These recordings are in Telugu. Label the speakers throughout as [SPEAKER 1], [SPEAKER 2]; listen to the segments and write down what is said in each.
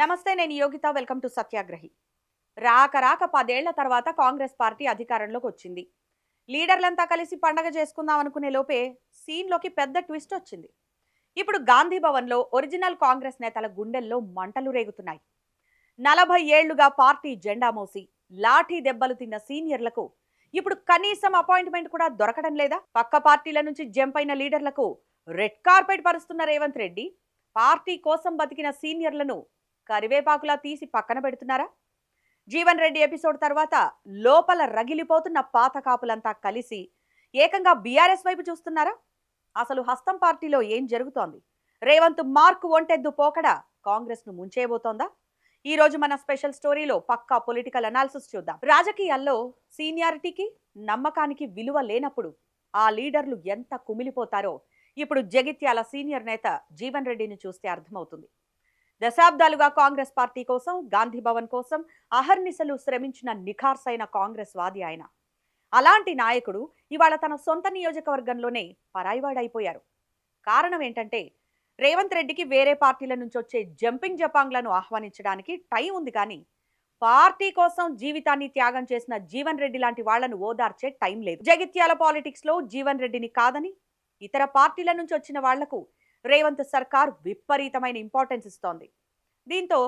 [SPEAKER 1] నమస్తే, నేను యోగిత. Welcome to సత్యాగ్రహి. రాక 10 ఏళ్ల తర్వాత కాంగ్రెస్ పార్టీ అధికారంలోకి వచ్చింది. లీడర్లంతా కలిసి పండగ చేసుకుందాం అనుకునే లోపే సీన్లోకి పెద్ద ట్విస్ట్ వచ్చింది. ఇప్పుడు గాంధీ భవన్లో ఒరిజినల్ కాంగ్రెస్ నేతల గుండెల్లో మంటలు రేగుతున్నాయి. 40 ఏళ్లుగా పార్టీ జెండా మోసి లాఠీ దెబ్బలు తిన్న సీనియర్లకు ఇప్పుడు కనీసం అపాయింట్మెంట్ కూడా దొరకడం లేదా? పక్క పార్టీల నుంచి జంప్ అయిన లీడర్లకు రెడ్ కార్పెట్ పరుస్తున్న రేవంత్ రెడ్డి పార్టీ కోసం బతికిన సీనియర్లను కరివేపాకులా తీసి పక్కన పెడుతున్నారా? జీవన్ రెడ్డి ఎపిసోడ్ తర్వాత లోపల రగిలిపోతున్న పాత కాపులంతా కలిసి ఏకంగా బీఆర్ఎస్ వైపు చూస్తున్నారా? అసలు హస్తం పార్టీలో ఏం జరుగుతోంది? రేవంత్ మార్క్ ఒంటెద్దు పోకడ కాంగ్రెస్ ను ముంచేయబోతోందా? ఈ రోజు మన స్పెషల్ స్టోరీలో పక్కా పొలిటికల్ అనాలిసిస్ చూద్దాం. రాజకీయాల్లో సీనియారిటీకి నమ్మకానికి విలువ లేనప్పుడు ఆ లీడర్లు ఎంత కుమిలిపోతారో ఇప్పుడు జగిత్యాల సీనియర్ నేత జీవన్ రెడ్డిని చూస్తే అర్థమవుతుంది. దశాబ్దాలుగా కాంగ్రెస్ పార్టీ కోసం, గాంధీ భవన్ కోసం అహర్నిశలు శ్రమించిన నిఖార్సైన కాంగ్రెస్ వాది ఆయన. అలాంటి నాయకుడు ఇవాళ తన సొంత నియోజకవర్గంలోనే పరాయివాడైపోయారు. కారణం ఏంటంటే రేవంత్ రెడ్డికి వేరే పార్టీల నుంచి వచ్చే జంపింగ్ జపాంగ్లను ఆహ్వానించడానికి టైం ఉంది, కానీ పార్టీ కోసం జీవితాన్ని త్యాగం చేసిన జీవన్ రెడ్డి లాంటి వాళ్లను ఓదార్చే టైం లేదు. జగిత్యాల పాలిటిక్స్ లో జీవన్ రెడ్డిని కాదని ఇతర పార్టీల నుంచి వచ్చిన వాళ్లకు రేవంత్ సర్కార్ విపరీతమైన ఇంపార్టెన్స్ ఇస్తోంది. దీంతో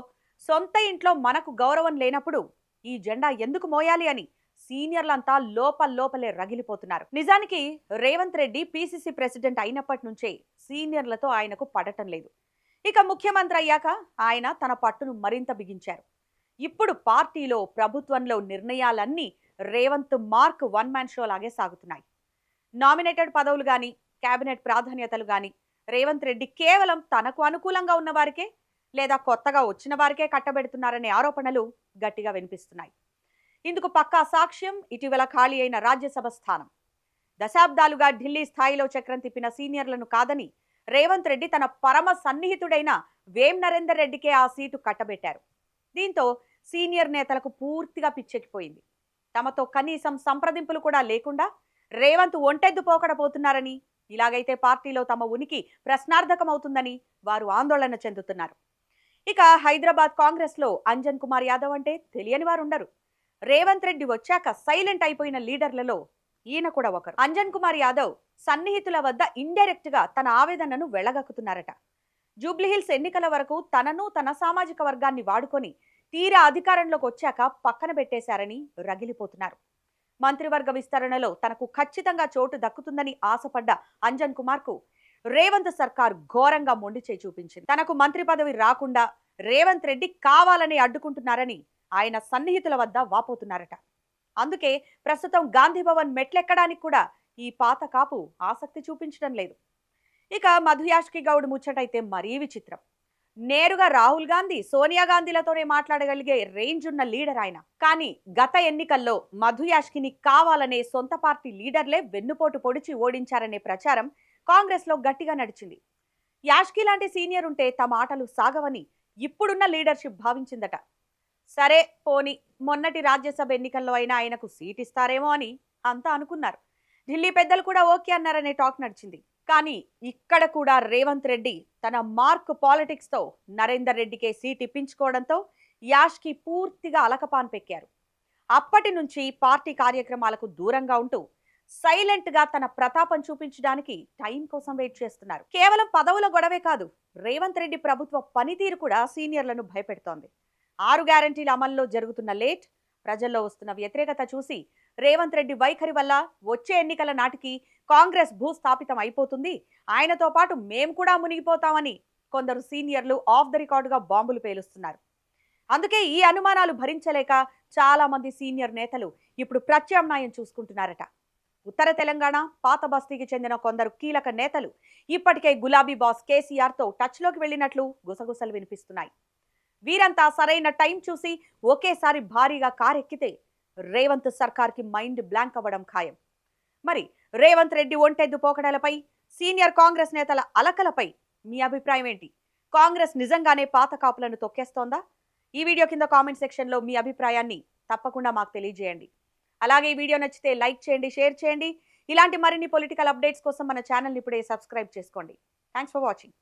[SPEAKER 1] సొంత ఇంట్లో మనకు గౌరవం లేనప్పుడు ఈ జెండా ఎందుకు మోయాలి అని సీనియర్లంతా లోపలే రగిలిపోతున్నారు. నిజానికి రేవంత్ రెడ్డి పీసీసీ ప్రెసిడెంట్ అయినప్పటి నుంచే సీనియర్లతో ఆయనకు పడటం లేదు. ఇక ముఖ్యమంత్రి అయ్యాక ఆయన తన పట్టును మరింత బిగించారు. ఇప్పుడు పార్టీలో, ప్రభుత్వంలో నిర్ణయాలన్నీ Revanth mark one man show లాగే సాగుతున్నాయి. నామినేటెడ్ పదవులు గాని, కేబినెట్ ప్రాధాన్యతలు గాని రేవంత్ రెడ్డి కేవలం తనకు అనుకూలంగా ఉన్న వారికే లేదా కొత్తగా వచ్చిన వారికే కట్టబెడుతున్నారనే ఆరోపణలు గట్టిగా వినిపిస్తున్నాయి. ఇందుకు పక్కా సాక్ష్యం ఇటీవల ఖాళీ అయిన రాజ్యసభ స్థానం. దశాబ్దాలుగా ఢిల్లీ స్థాయిలో చక్రం తిప్పిన సీనియర్లను కాదని రేవంత్ రెడ్డి తన పరమ సన్నిహితుడైన వేం నరేందర్ రెడ్డికే ఆ సీటు కట్టబెట్టారు. దీంతో సీనియర్ నేతలకు పూర్తిగా పిచ్చెక్కిపోయింది. తమతో కనీసం సంప్రదింపులు కూడా లేకుండా రేవంత్ ఒంటెద్దు పోకడపోతున్నారని, ఇలాగైతే పార్టీలో తమ ఉనికి ప్రశ్నార్థకమవుతుందని వారు ఆందోళన చెందుతున్నారు. ఇక హైదరాబాద్ కాంగ్రెస్ లో అంజన్ కుమార్ యాదవ్ అంటే తెలియని వారు ఉండరు. రేవంత్ రెడ్డి వచ్చాక సైలెంట్ అయిపోయిన లీడర్లలో ఈయన కూడా ఒకరు. అంజన్ కుమార్ యాదవ్ సన్నిహితుల వద్ద ఇండైరెక్ట్ గా తన ఆవేదనను వెళ్లగక్కుతున్నారట. జూబ్లీహిల్స్ ఎన్నికల వరకు తనను, తన సామాజిక వర్గాన్ని వాడుకొని తీరా అధికారంలోకి వచ్చాక పక్కన పెట్టేశారని రగిలిపోతున్నారు. మంత్రివర్గ విస్తరణలో తనకు ఖచ్చితంగా చోటు దక్కుతుందని ఆశపడ్డ అంజన్ కుమార్ కు రేవంత్ సర్కార్ ఘోరంగా మొండి చేయి చూపించింది. తనకు మంత్రి పదవి రాకుండా రేవంత్ రెడ్డి కావాలని అడ్డుకుంటున్నారని ఆయన సన్నిహితుల వద్ద వాపోతున్నారట. అందుకే ప్రస్తుతం గాంధీ భవన్ మెట్లెక్కడానికి కూడా ఈ పాత కాపు ఆసక్తి చూపించడం లేదు. ఇక మధు యాష్కి గౌడ్ ముచ్చటైతే మరీ విచిత్రం. నేరుగా రాహుల్ గాంధీ, సోనియా గాంధీలతోనే మాట్లాడగలిగే రేంజ్ ఉన్న లీడర్ ఆయన. కానీ గత ఎన్నికల్లో మధు యాష్కిని కావాలనే సొంత పార్టీ లీడర్లే వెన్నుపోటు పొడిచి ఓడించారనే ప్రచారం కాంగ్రెస్ లో గట్టిగా నడిచింది. యాష్కి లాంటి సీనియర్ ఉంటే తమ ఆటలు సాగవని ఇప్పుడున్న లీడర్షిప్ భావించిందట. సరే పోని, మొన్నటి రాజ్యసభ ఎన్నికల్లో అయినా ఆయనకు సీట్ ఇస్తారేమో అని అంతా అనుకున్నారు. ఢిల్లీ పెద్దలు కూడా ఓకే అన్నారనే టాక్ నడిచింది. కానీ ఇక్కడ కూడా రేవంత్ రెడ్డి తన మార్క్ పాలిటిక్స్ తో నరేందర్ రెడ్డికే సీట్ ఇప్పించుకోవడంతో యాష్కి పూర్తిగా అలకపాన్ పెక్కారు. అప్పటి నుంచి పార్టీ కార్యక్రమాలకు దూరంగా ఉంటూ సైలెంట్ గా తన ప్రతాపం చూపించడానికి టైం కోసం వెయిట్ చేస్తున్నారు. కేవలం పదవుల గొడవే కాదు, రేవంత్ రెడ్డి ప్రభుత్వ పనితీరు కూడా సీనియర్లను భయపెడుతోంది. 6 గ్యారంటీల అమల్లో జరుగుతున్న లేట్, ప్రజల్లో వస్తున్న వ్యతిరేకత చూసి రేవంత్ రెడ్డి వైఖరి వల్ల వచ్చే ఎన్నికల నాటికి కాంగ్రెస్ భూస్థాపితం అయిపోతుంది, ఆయనతో పాటు మేము కూడా మునిగిపోతామని కొందరు సీనియర్లు ఆఫ్ ద రికార్డుగా బాంబులు పేలుస్తున్నారు. అందుకే ఈ అనుమానాలు భరించలేక చాలా మంది సీనియర్ నేతలు ఇప్పుడు ప్రత్యామ్నాయం చూసుకుంటున్నారట. ఉత్తర తెలంగాణ, పాత బస్తీకి చెందిన కొందరు కీలక నేతలు ఇప్పటికే గులాబీ బాస్ కేసీఆర్ తో టచ్ లోకి వెళ్లినట్లు గుసగుసలు వినిపిస్తున్నాయి. వీరంతా సరైన టైం చూసి ఒకేసారి భారీగా కారెక్కితే రేవంత్ సర్కార్ కి మైండ్ బ్లాంక్ అవ్వడం ఖాయం. మరి రేవంత్ రెడ్డి ఒంటెద్దు పోకడలపై, సీనియర్ కాంగ్రెస్ నేతల అలకలపై మీ అభిప్రాయం ఏంటి? కాంగ్రెస్ నిజంగానే పాత కాపులను తొక్కేస్తోందా? ఈ వీడియో కింద కామెంట్ సెక్షన్ లో మీ అభిప్రాయాన్ని తప్పకుండా మాకు తెలియజేయండి. అలాగే ఈ వీడియో నచ్చితే లైక్ చేయండి, షేర్ చేయండి. ఇలాంటి మరిన్ని పొలిటికల్ అప్డేట్స్ కోసం మన ఛానల్ ఇప్పుడే సబ్స్క్రైబ్ చేసుకోండి. Thanks for watching.